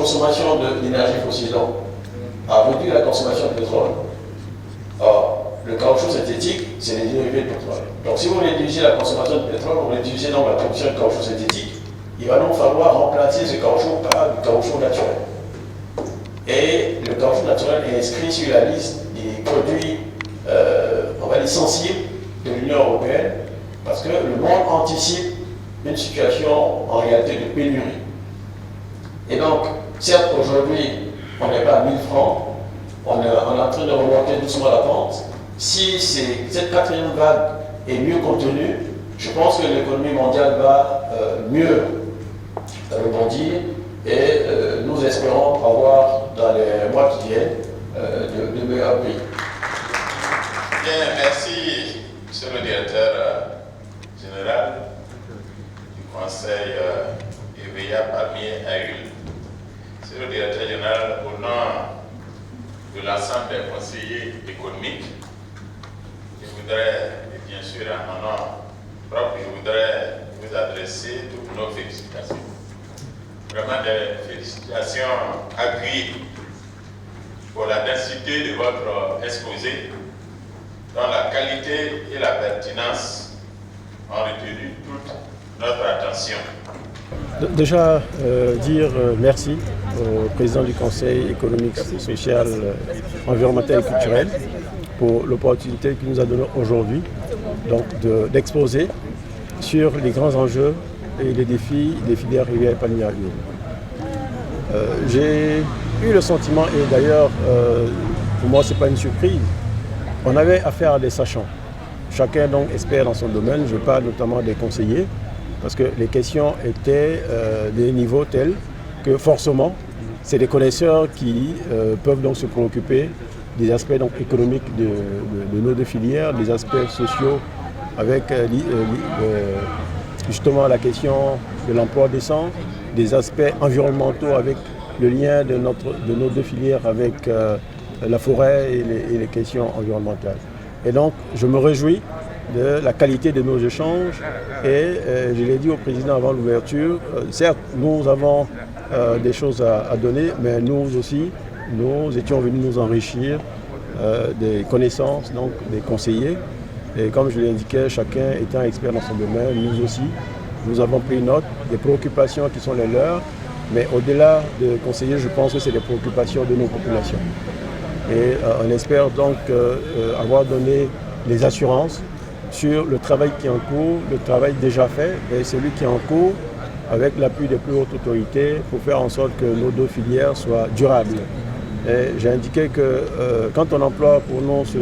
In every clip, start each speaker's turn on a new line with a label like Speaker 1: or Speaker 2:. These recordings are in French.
Speaker 1: consommation d'énergie fossile a réduit la consommation de pétrole. Or, le caoutchouc synthétique, c'est les dérivés de pétrole. Donc si vous réduisez la consommation de pétrole, vous réduisez donc la production de caoutchouc synthétique, il va donc falloir remplacer ce caoutchouc par du caoutchouc naturel. Et le caoutchouc naturel est inscrit sur la liste des produits, on va dire, sensibles de l'Union européenne, parce que le monde anticipe une situation en réalité de pénurie. Et donc, certes, aujourd'hui, on n'est pas à 1000 francs, on est en train de remonter doucement la pente. Si cette quatrième vague est mieux contenue, je pense que l'économie mondiale va mieux rebondir et nous espérons avoir dans les mois qui viennent de meilleurs prix.
Speaker 2: Bien, merci, Monsieur le Directeur général du Conseil EVEA Palmier à Huile. Monsieur le Directeur général, au nom de l'ensemble des conseillers économiques, je voudrais, et bien sûr en mon nom propre, je voudrais vous adresser toutes nos félicitations. Vraiment des félicitations appuyées pour la densité de votre exposé, dont la qualité et la pertinence ont retenu toute notre attention.
Speaker 3: Déjà, dire merci au président du Conseil économique, social, environnemental et culturel pour l'opportunité qu'il nous a donnée aujourd'hui d'exposer sur les grands enjeux et les défis des filières rivières et palmiers à huile. J'ai eu le sentiment, et d'ailleurs pour moi ce n'est pas une surprise, on avait affaire à des sachants. Chacun donc expert dans son domaine, je parle notamment des conseillers, parce que les questions étaient des niveaux tels que forcément, c'est des connaisseurs qui peuvent donc se préoccuper des aspects donc, économiques de nos deux filières, des aspects sociaux avec justement la question de l'emploi décent, des aspects environnementaux avec le lien de nos deux filières avec la forêt et les questions environnementales. Et donc, je me réjouis de la qualité de nos échanges et je l'ai dit au président avant l'ouverture, certes nous avons des choses à donner, mais nous aussi, nous étions venus nous enrichir des connaissances donc, des conseillers et comme je l'ai indiqué, chacun étant expert dans son domaine, nous aussi, nous avons pris note des préoccupations qui sont les leurs, mais au-delà des conseillers, je pense que c'est des préoccupations de nos populations. Et on espère donc avoir donné les assurances sur le travail qui est en cours, le travail déjà fait et celui qui est en cours avec l'appui des plus hautes autorités pour faire en sorte que nos deux filières soient durables. J'ai indiqué que quand on emploie pour nous ce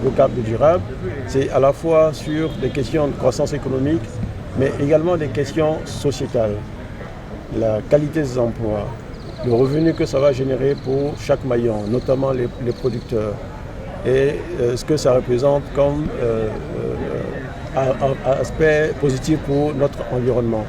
Speaker 3: vocable de durable, c'est à la fois sur des questions de croissance économique, mais également des questions sociétales. La qualité des emplois, le revenu que ça va générer pour chaque maillon, notamment les producteurs, et ce que ça représente comme aspect positif pour notre environnement.